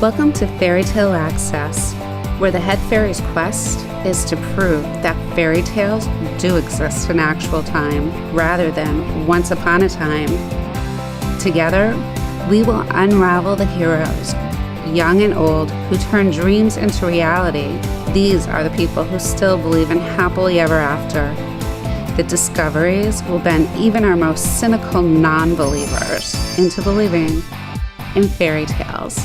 Welcome to Fairy Tale Access, where the head fairy's quest is to prove that fairy tales do exist in actual time rather than once upon a time. Together, we will unravel the heroes, young and old, who turn dreams into reality. These are the people who still believe in happily ever after. The discoveries will bend even our most cynical non-believers into believing in fairy tales.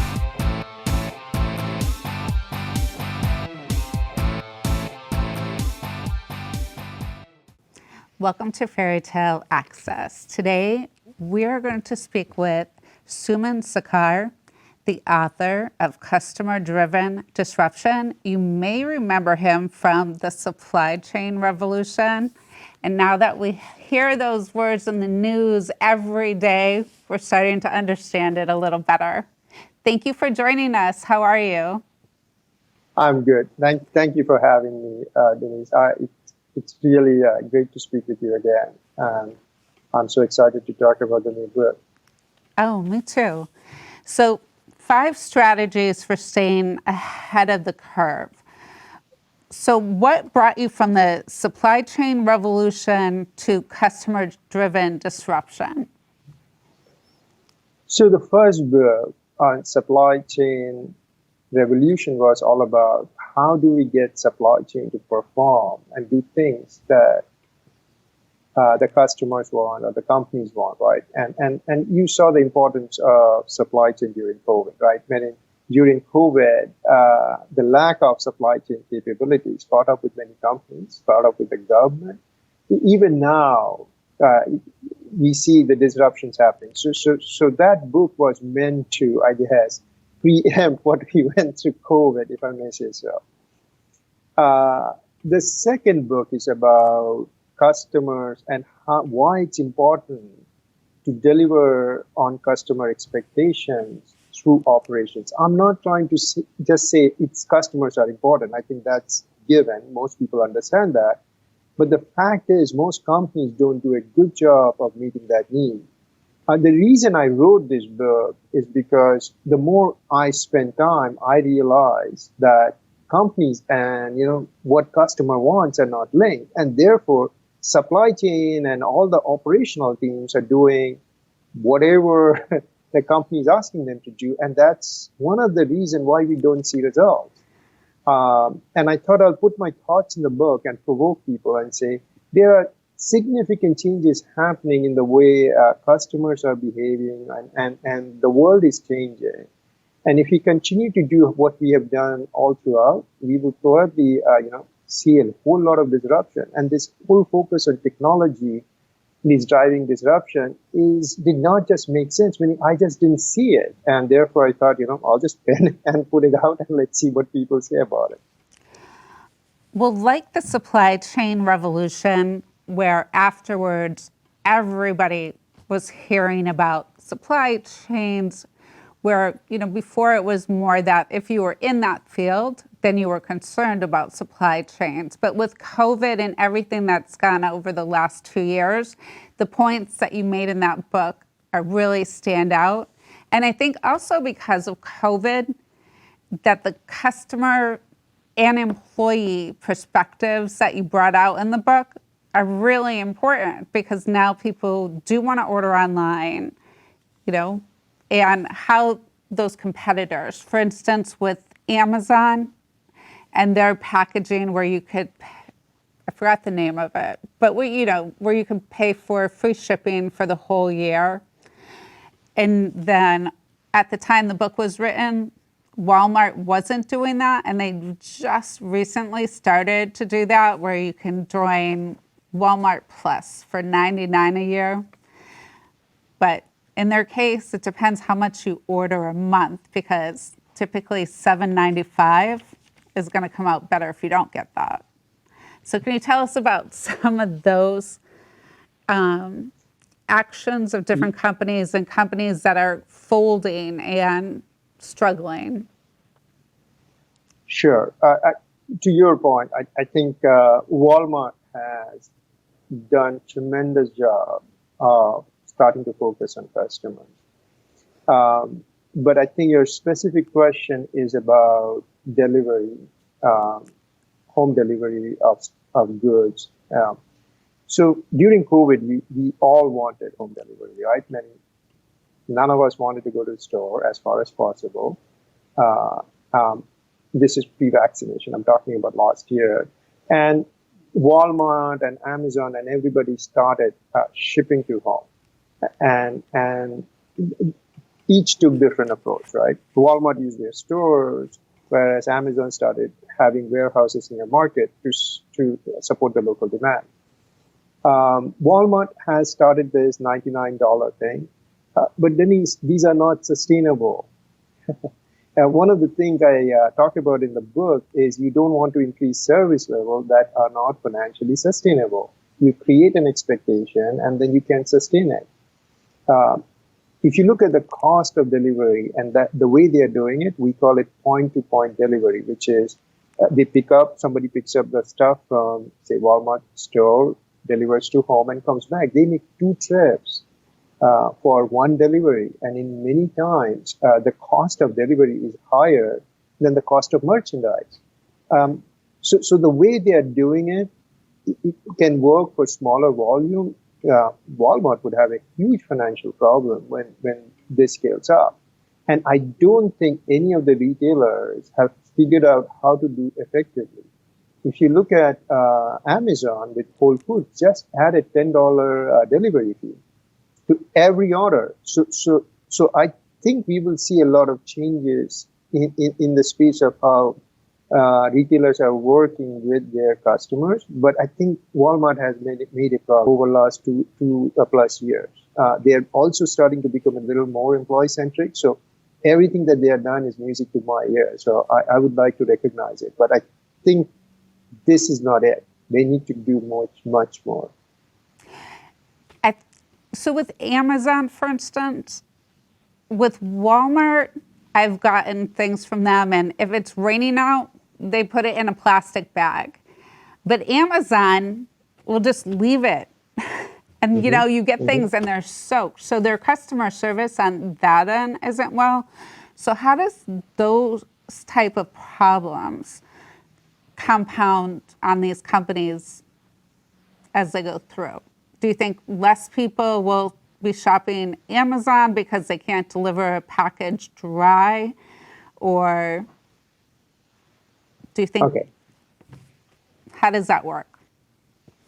Welcome to Fairy Tale Access. Today, we're going to speak with Suman Sakar, the author of Customer-Driven Disruption. You may remember him from the supply chain revolution. And now that we hear those words in the news every day, we're starting to understand it a little better. Thank you for joining us. How are you? I'm good. Thank you for having me, Denise. It's really great to speak with you again. I'm so excited to talk about the new book. Oh, me too. So 5 strategies for staying ahead of the curve. So what brought you from the supply chain revolution to customer-driven disruption? So the first book on supply chain revolution was all about how do we get supply chain to perform and do things that the customers want or the companies want, right? And you saw the importance of supply chain during COVID, right? During COVID, the lack of supply chain capabilities caught up with many companies, caught up with the government. Even now, we see the disruptions happening. So that book was meant to, I guess, preempt what we went through COVID, if I may say so. The second book is about customers and why it's important to deliver on customer expectations through operations. I'm not trying to just say its customers are important. I think that's given. Most people understand that. But the fact is, most companies don't do a good job of meeting that need. The reason I wrote this book is because the more I spend time, I realize that companies and what customer wants are not linked, and therefore supply chain and all the operational teams are doing whatever the company is asking them to do, and that's one of the reasons why we don't see results. And I thought I'll put my thoughts in the book and provoke people and say there are significant changes happening in the way customers are behaving, and the world is changing. And if we continue to do what we have done all throughout, we will probably see a whole lot of disruption. And this whole focus on technology is driving disruption did not just make sense when I just didn't see it. And therefore I thought, I'll just pen and put it out and let's see what people say about it. Well, like the supply chain revolution, where afterwards everybody was hearing about supply chains, where, before it was more that if you were in that field, then you were concerned about supply chains. But with COVID and everything that's gone over the last 2 years, the points that you made in that book are really stand out. And I think also because of COVID, that the customer and employee perspectives that you brought out in the book are really important, because now people do want to order online, and how those competitors, for instance, with Amazon and their packaging where you could, I forgot the name of it, but where you can pay for free shipping for the whole year. And then at the time the book was written, Walmart wasn't doing that, and they just recently started to do that, where you can join Walmart Plus for $99 a year. But in their case, it depends how much you order a month, because typically $7.95 is going to come out better if you don't get that. So can you tell us about some of those actions of different companies and companies that are folding and struggling? Sure. To your point, I think Walmart has done a tremendous job of starting to focus on customers. but I think your specific question is about delivery, um, home delivery of goods. So during COVID, we all wanted home delivery, right? None of us wanted to go to the store as far as possible. Uh, um, this is pre-vaccination. I'm talking about last year. And Walmart and Amazon and everybody started shipping to home. And each took different approach, right? Walmart used their stores, whereas Amazon started having warehouses in the market to support the local demand. Walmart has started this $99 thing, but Denise, these are not sustainable. One of the things I talk about in the book is you don't want to increase service levels that are not financially sustainable. You create an expectation and then you can sustain it. Uh, if you look at the cost of delivery and that the way they are doing it, we call it point-to-point delivery, which is somebody picks up the stuff from, say, Walmart store, delivers to home and comes back. They make two trips for one delivery. And in many times, the cost of delivery is higher than the cost of merchandise. So the way they are doing it, it can work for smaller volume. Walmart would have a huge financial problem when this scales up. And I don't think any of the retailers have figured out how to do effectively. If you look at Amazon with Whole Foods, just add a $10 delivery fee to every order. So I think we will see a lot of changes in the space of how retailers are working with their customers. But I think Walmart has made a problem over the last two plus years. They're also starting to become a little more employee-centric. So everything that they have done is music to my ears. So I would like to recognize it. But I think this is not it. They need to do much more. So with Amazon, for instance, with Walmart, I've gotten things from them, and if it's raining out, they put it in a plastic bag. But Amazon will just leave it. And, you get things and they're soaked. So their customer service on that end isn't well. So how does those type of problems compound on these companies as they go through? Do you think less people will be shopping Amazon because they can't deliver a package dry? Or do you think, Okay. How does that work?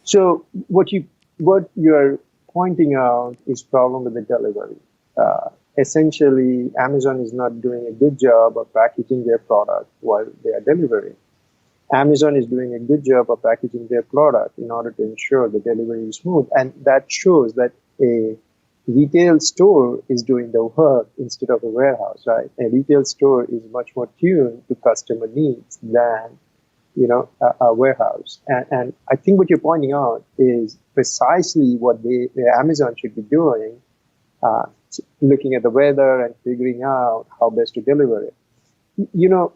So what you're pointing out is problem with the delivery. Essentially, Amazon is not doing a good job of packaging their product while they are delivering. Amazon is doing a good job of packaging their product in order to ensure the delivery is smooth. And that shows that a retail store is doing the work instead of a warehouse, right? A retail store is much more tuned to customer needs than a warehouse. And I think what you're pointing out is precisely what the Amazon should be doing, looking at the weather and figuring out how best to deliver it.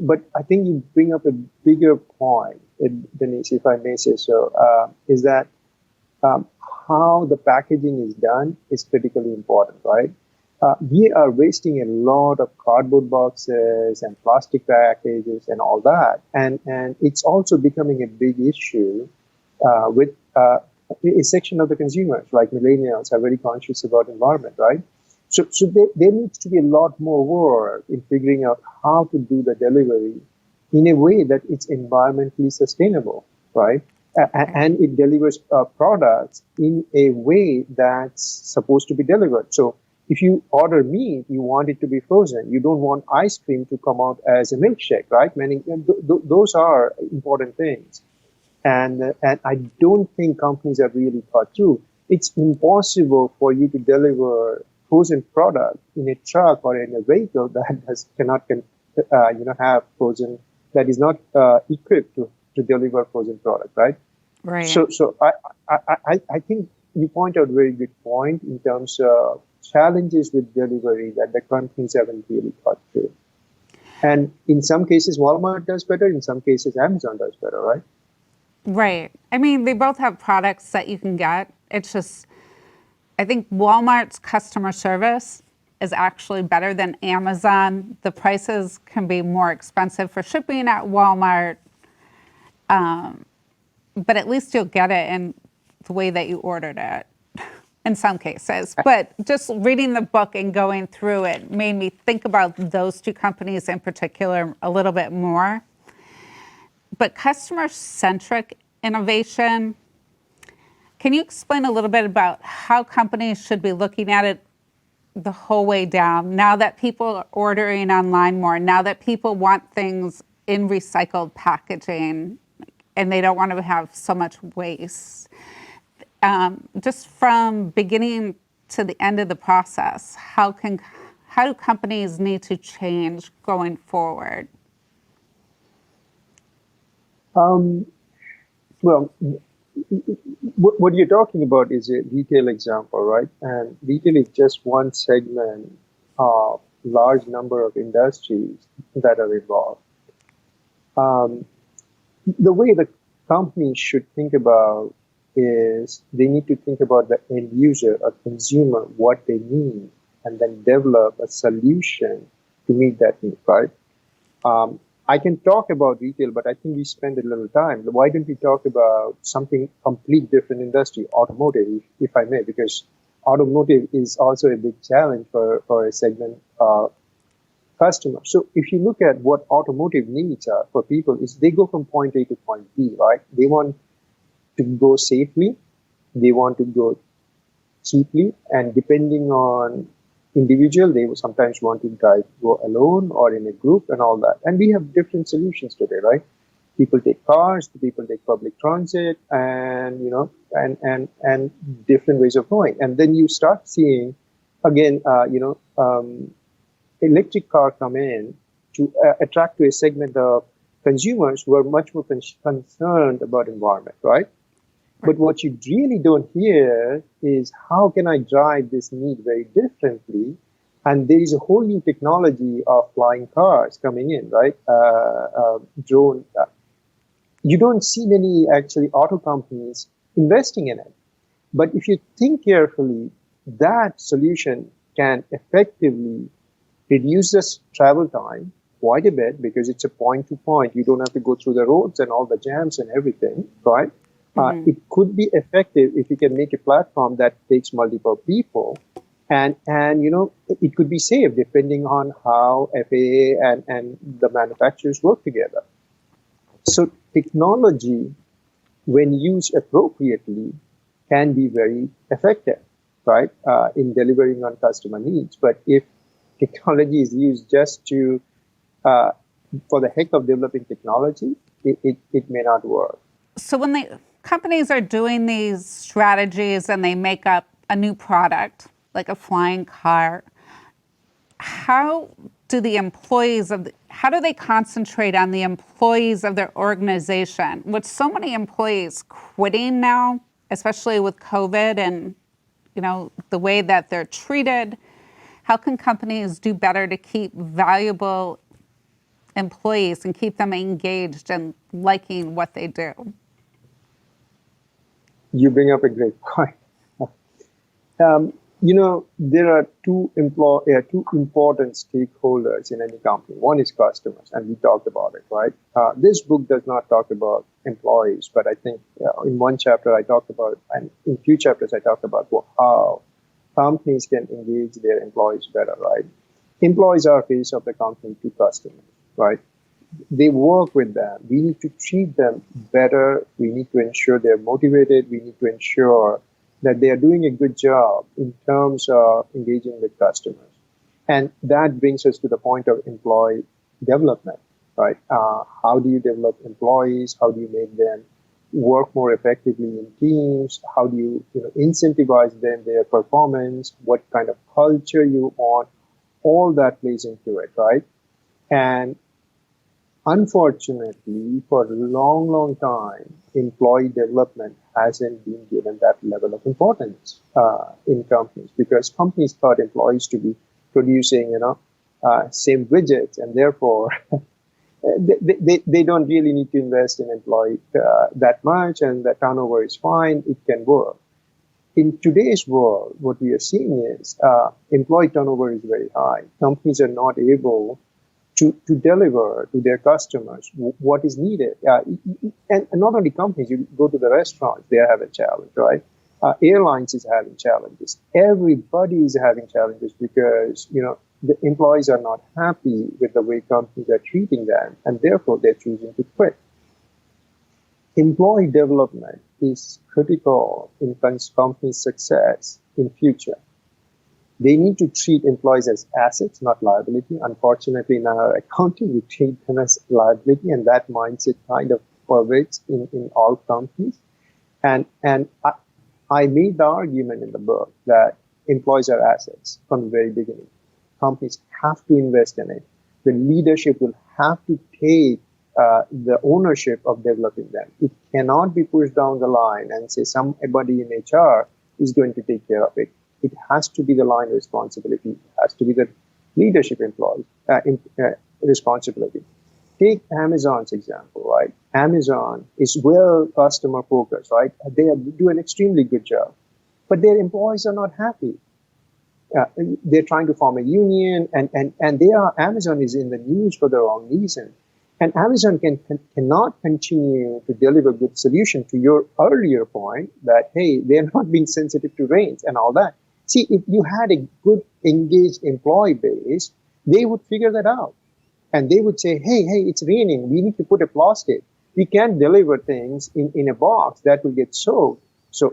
But I think you bring up a bigger point, Denise, if I may say so, is that how the packaging is done is critically important, right? We are wasting a lot of cardboard boxes and plastic packages and all that. And it's also becoming a big issue with a section of the consumers, like millennials, are very conscious about environment, right? So there needs to be a lot more work in figuring out how to do the delivery in a way that it's environmentally sustainable, right? And it delivers products in a way that's supposed to be delivered. So if you order meat, you want it to be frozen. You don't want ice cream to come out as a milkshake, right? Those are important things. And I don't think companies have really thought through. It's impossible for you to deliver frozen product in a truck or in a vehicle that cannot have frozen, that is not equipped to deliver frozen product, right? Right. So I think you point out a very good point in terms of challenges with delivery that the companies haven't really thought through. And in some cases, Walmart does better. In some cases, Amazon does better, right? Right. I mean, they both have products that you can get. It's just, I think Walmart's customer service is actually better than Amazon. The prices can be more expensive for shipping at Walmart, but at least you'll get it in the way that you ordered it in some cases. But just reading the book and going through it made me think about those two companies in particular a little bit more. But customer-centric innovation, can you explain a little bit about how companies should be looking at it the whole way down, now that people are ordering online more, now that people want things in recycled packaging and they don't want to have so much waste? Just from beginning to the end of the process, how do companies need to change going forward? Well, what you're talking about is a retail example, right? And retail is just one segment of large number of industries that are involved. The way the company should think about is they need to think about the end user or consumer, what they need, and then develop a solution to meet that need, right? I can talk about retail, but I think we spend a little time. Why don't we talk about something complete different industry, automotive, if I may, because automotive is also a big challenge for a segment of customers. So if you look at what automotive needs are for people, is they go from point A to point B, right? They want to go safely, they want to go cheaply, and depending on individual, they sometimes want to go alone or in a group and all that. And we have different solutions today, right? People take cars, people take public transit, and and different ways of going. And then you start seeing again, electric car come in to attract to a segment of consumers who are much more concerned about environment, right? But what you really don't hear is how can I drive this need very differently? And there is a whole new technology of flying cars coming in, right? Drone. You don't see many actually auto companies investing in it. But if you think carefully, that solution can effectively reduce the travel time quite a bit because it's a point to point. You don't have to go through the roads and all the jams and everything, right? It could be effective if you can make a platform that takes multiple people, and it could be safe depending on how FAA and the manufacturers work together. So technology, when used appropriately, can be very effective, right, in delivering on customer needs. But if technology is used just to for the heck of developing technology, it may not work. So when companies are doing these strategies and they make up a new product, like a flying car, how do they concentrate on the employees of their organization? With so many employees quitting now, especially with COVID and the way that they're treated, how can companies do better to keep valuable employees and keep them engaged and liking what they do? You bring up a great point. There are two important stakeholders in any company. One is customers, and we talked about it, right? This book does not talk about employees, but I think in one chapter I talked about, and in few chapters I talked about how companies can engage their employees better, right? Employees are face of the company to customers, right? They work with them. We need to treat them better. We need to ensure they're motivated. We need to ensure that they are doing a good job in terms of engaging with customers. And that brings us to the point of employee development, right? How do you develop employees? How do you make them work more effectively in teams? How do you incentivize them, their performance? What kind of culture you want? All that plays into it, right? And unfortunately, for a long, long time, employee development hasn't been given that level of importance in companies because companies thought employees to be producing, same widgets, and therefore they don't really need to invest in employee that much, and the turnover is fine. It can work. in today's world, what we are seeing is employee turnover is very high. Companies are not able to deliver to their customers what is needed. And not only companies, you go to the restaurants, they have a challenge, right? Airlines is having challenges. Everybody is having challenges because, the employees are not happy with the way companies are treating them, and therefore they're choosing to quit. Employee development is critical in company success in future. They need to treat employees as assets, not liability. Unfortunately, in our accounting, we treat them as liability, and that mindset kind of pervades in all companies. And I made the argument in the book that employees are assets from the very beginning. Companies have to invest in it. The leadership will have to take the ownership of developing them. It cannot be pushed down the line and say somebody in HR is going to take care of it. It has to be the line responsibility. It has to be the leadership employee responsibility. Take Amazon's example, right? Amazon is well customer focused, right? They do an extremely good job, but their employees are not happy. They're trying to form a union, and Amazon is in the news for the wrong reason. And Amazon cannot continue to deliver good solution to your earlier point that, hey, they're not being sensitive to rains and all that. See, if you had a good engaged employee base, they would figure that out. And they would say, hey, it's raining. We need to put a plastic. We can't deliver things in a box that will get soaked. So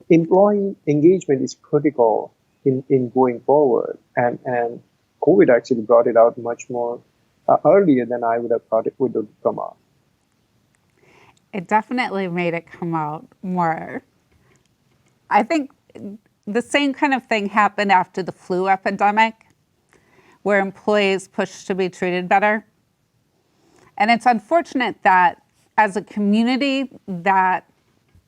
employee engagement is critical in going forward. And COVID actually brought it out much more earlier than I would have thought it would have come out. It definitely made it come out more. I think the same kind of thing happened after the flu epidemic, where employees pushed to be treated better. And it's unfortunate that as a community that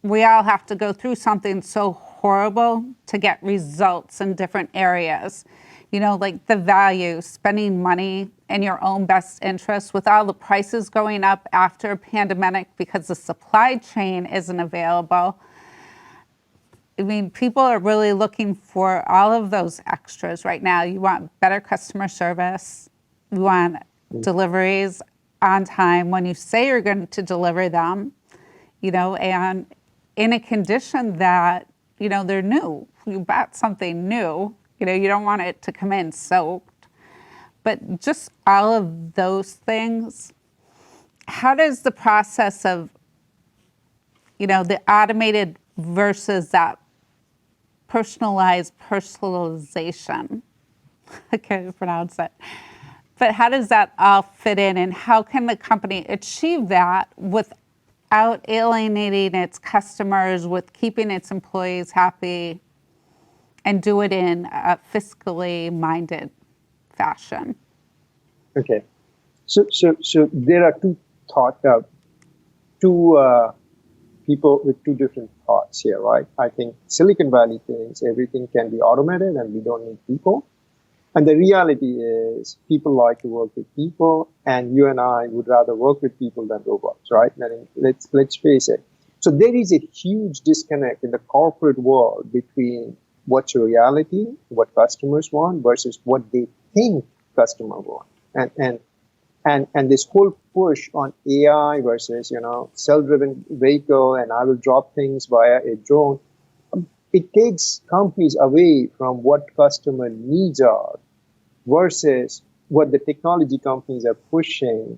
we all have to go through something so horrible to get results in different areas. Like the value, spending money in your own best interest with all the prices going up after a pandemic because the supply chain isn't available. I mean, people are really looking for all of those extras right now. You want better customer service. You want deliveries on time when you say you're going to deliver them, and in a condition that, they're new. You bought something new, you don't want it to come in soaked. But just all of those things, how does the process of, the automated versus that personalization, I can't pronounce it, but how does that all fit in, and how can the company achieve that without alienating its customers, with keeping its employees happy, and do it in a fiscally minded fashion? Okay, so there are two people with two different thoughts here, right? I think Silicon Valley thinks everything can be automated and we don't need people. And the reality is people like to work with people, and you and I would rather work with people than robots, right? I mean, let's face it. So there is a huge disconnect in the corporate world between what's reality, what customers want, versus what they think customers want. And this whole push on AI versus, self-driven vehicle, and I will drop things via a drone, it takes companies away from what customer needs are versus what the technology companies are pushing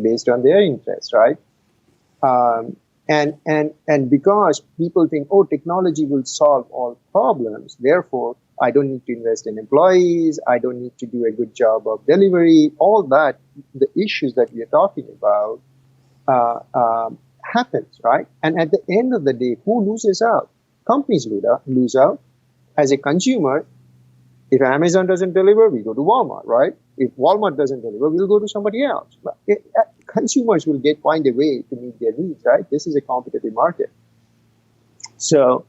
based on their interests, right? And because people think, oh, technology will solve all problems, therefore I don't need to invest in employees, I don't need to do a good job of delivery, all that, the issues that we are talking about happens, right? And at the end of the day, who loses out? Companies lose out. As a consumer, if Amazon doesn't deliver, we go to Walmart, right? If Walmart doesn't deliver, we'll go to somebody else. Consumers will find a way to meet their needs, right? This is a competitive market. So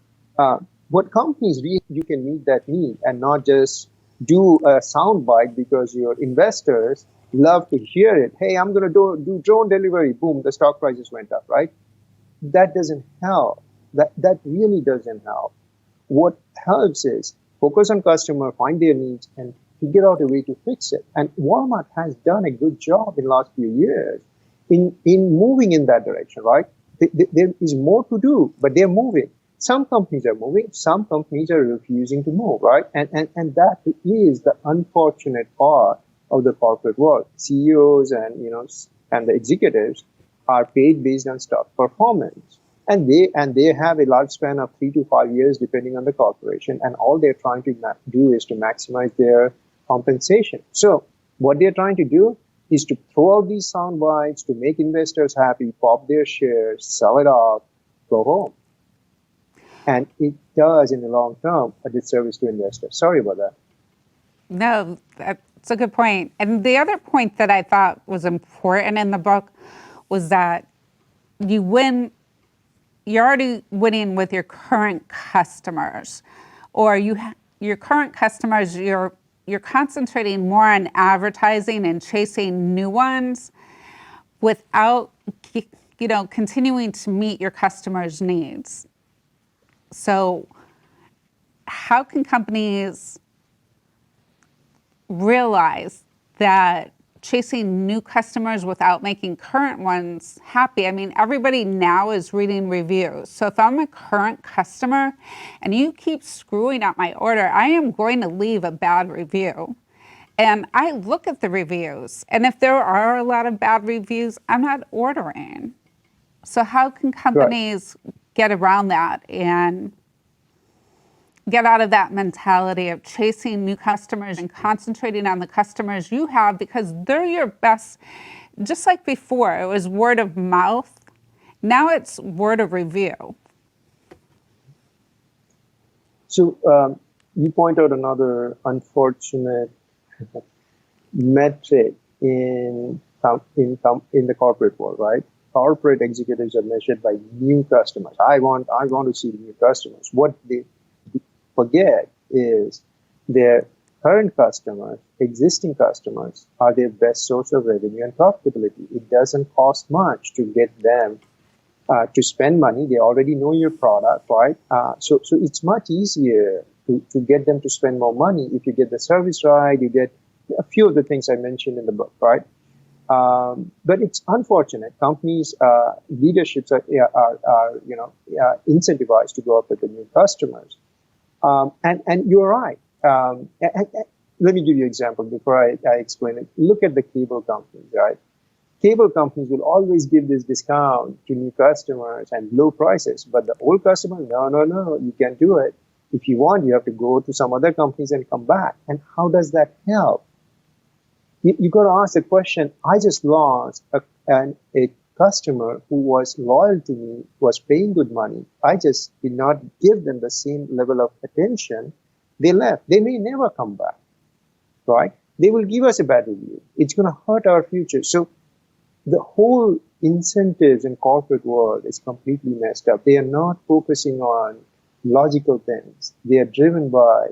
what companies you can meet that need and not just do a soundbite because your investors love to hear it. Hey, I'm going to do drone delivery. Boom, the stock prices went up, right? That doesn't help. That really doesn't help. what helps is focus on customer, find their needs, and figure out a way to fix it. And Walmart has done a good job in the last few years in moving in that direction, right? There is more to do, but they're moving. Some companies are moving, some companies are refusing to move, right? And that is the unfortunate part of the corporate world. CEOs and and the executives are paid based on stock performance. And they have a lifespan of 3 to 5 years depending on the corporation, and all they're trying to do is to maximize their compensation. So what they're trying to do is to throw out these sound bites to make investors happy, pop their shares, sell it off, go home. And it does, in the long term, a disservice to investors. Sorry about that. No, that's a good point. And the other point that I thought was important in the book was that you're already winning with your current customers, or your current customers, you're concentrating more on advertising and chasing new ones without continuing to meet your customers' needs. So how can companies realize that chasing new customers without making current ones happy? I mean, everybody now is reading reviews. So if I'm a current customer and you keep screwing up my order, I am going to leave a bad review. And I look at the reviews, and if there are a lot of bad reviews, I'm not ordering. So how can companies get around that and get out of that mentality of chasing new customers and concentrating on the customers you have, because they're your best? Just like before, it was word of mouth. Now it's word of review. So you point out another unfortunate metric in the corporate world, right? Corporate executives are measured by new customers. I want to see new customers. What they forget is their current customers, existing customers, are their best source of revenue and profitability. It doesn't cost much to get them to spend money. They already know your product, right? So it's much easier to get them to spend more money if you get the service right. You get a few of the things I mentioned in the book, right? But it's unfortunate. Companies, leaderships are incentivized to go after the new customers. And you're right. Let me give you an example before I explain it. Look at the cable companies, right? Cable companies will always give this discount to new customers and low prices. But the old customer, no, you can't do it. If you want, you have to go to some other companies and come back. And how does that help? You got to ask the question, I just lost a customer who was loyal to me, was paying good money. I just did not give them the same level of attention. They left. They may never come back, right? They will give us a bad review. It's going to hurt our future. So the whole incentives in corporate world is completely messed up. They are not focusing on logical things. They are driven by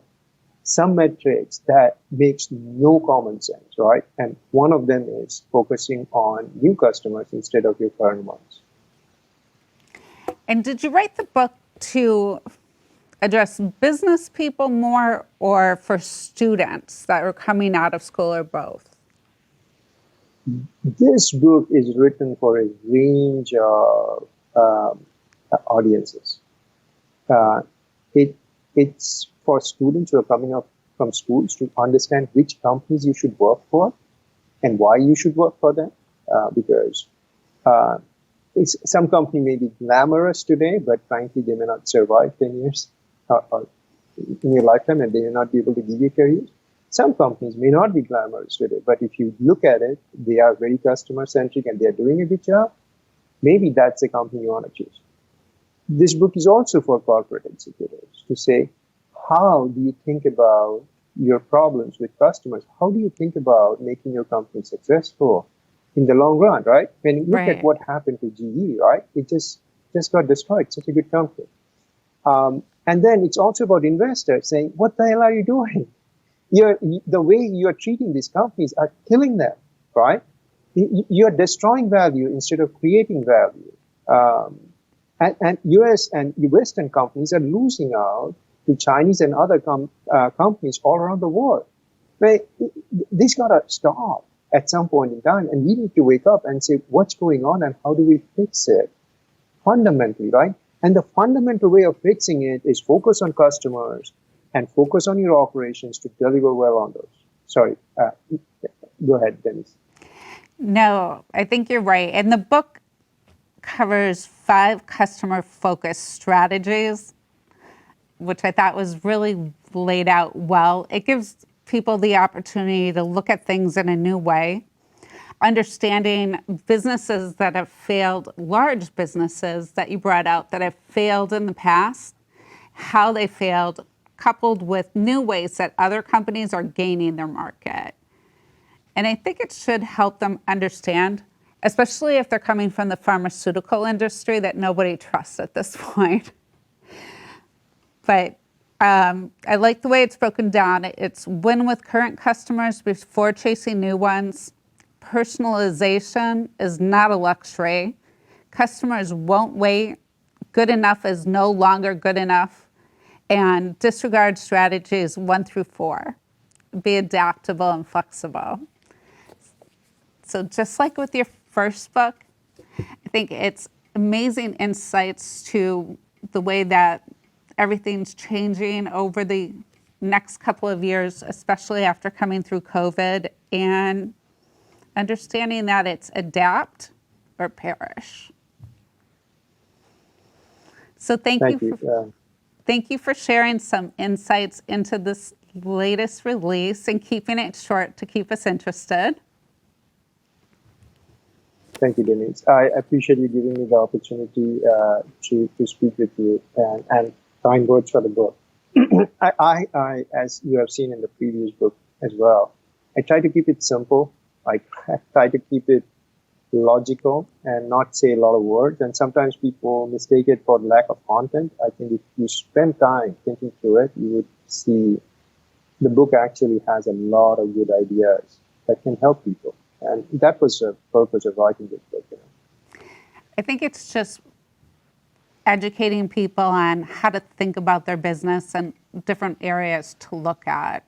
some metrics that makes no common sense, right? And one of them is focusing on new customers instead of your current ones. And did you write the book to address business people more, or for students that are coming out of school, or both? This book is written for a range of audiences. It's for students who are coming up from schools to understand which companies you should work for and why you should work for them. Because some company may be glamorous today, but frankly, they may not survive 10 years or in your lifetime, and they may not be able to give you careers. Some companies may not be glamorous today, but if you look at it, they are very customer-centric and they're doing a good job. Maybe that's the company you want to choose. This book is also for corporate executives to say, how do you think about your problems with customers? How do you think about making your company successful in the long run, right? When you look at what happened to GE, right? It just got destroyed. Such a good company. And then it's also about investors saying, what the hell are you doing? The way you're treating these companies are killing them, right? You're destroying value instead of creating value. And US and Western companies are losing out to Chinese and other companies all around the world. Right? This got to stop at some point in time, and we need to wake up and say, what's going on and how do we fix it fundamentally, right? And the fundamental way of fixing it is focus on customers and focus on your operations to deliver well on those. Sorry, go ahead, Denise. No, I think you're right. And the book covers 5 customer-focused strategies, which I thought was really laid out well. It gives people the opportunity to look at things in a new way, understanding businesses that have failed, large businesses that you brought out that have failed in the past, how they failed, coupled with new ways that other companies are gaining their market. And I think it should help them understand, especially if they're coming from the pharmaceutical industry that nobody trusts at this point. But I like the way it's broken down. It's win with current customers before chasing new ones. Personalization is not a luxury. Customers won't wait. Good enough is no longer good enough. And disregard strategies 1 through 4. Be adaptable and flexible. So just like with your first book, I think it's amazing insights to the way that everything's changing over the next couple of years, especially after coming through COVID, and understanding that it's adapt or perish. So thank you for sharing some insights into this latest release and keeping it short to keep us interested. Thank you, Denise. I appreciate you giving me the opportunity to speak with you and kind words for the book. I, as you have seen in the previous book as well, I try to keep it simple. I try to keep it logical and not say a lot of words. And sometimes people mistake it for lack of content. I think if you spend time thinking through it, you would see the book actually has a lot of good ideas that can help people. And that was the purpose of writing this book. I think it's just educating people on how to think about their business and different areas to look at.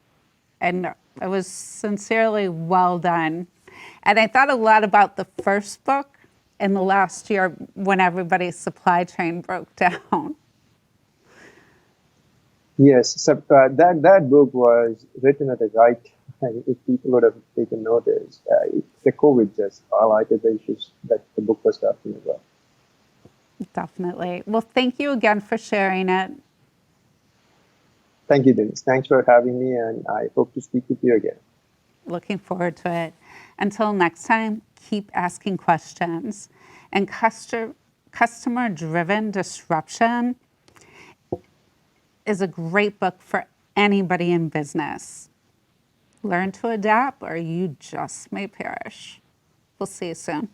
And it was sincerely well done. And I thought a lot about the first book in the last year when everybody's supply chain broke down. Yes, so that book was written at the right time. If people would have taken notice, the COVID just highlighted the issues that the book was talking about. Definitely. Well, thank you again for sharing it. Thank you, Denise. Thanks for having me, and I hope to speak with you again. Looking forward to it. Until next time, keep asking questions. And Customer-Driven Disruption is a great book for anybody in business. Learn to adapt or you just may perish. We'll see you soon.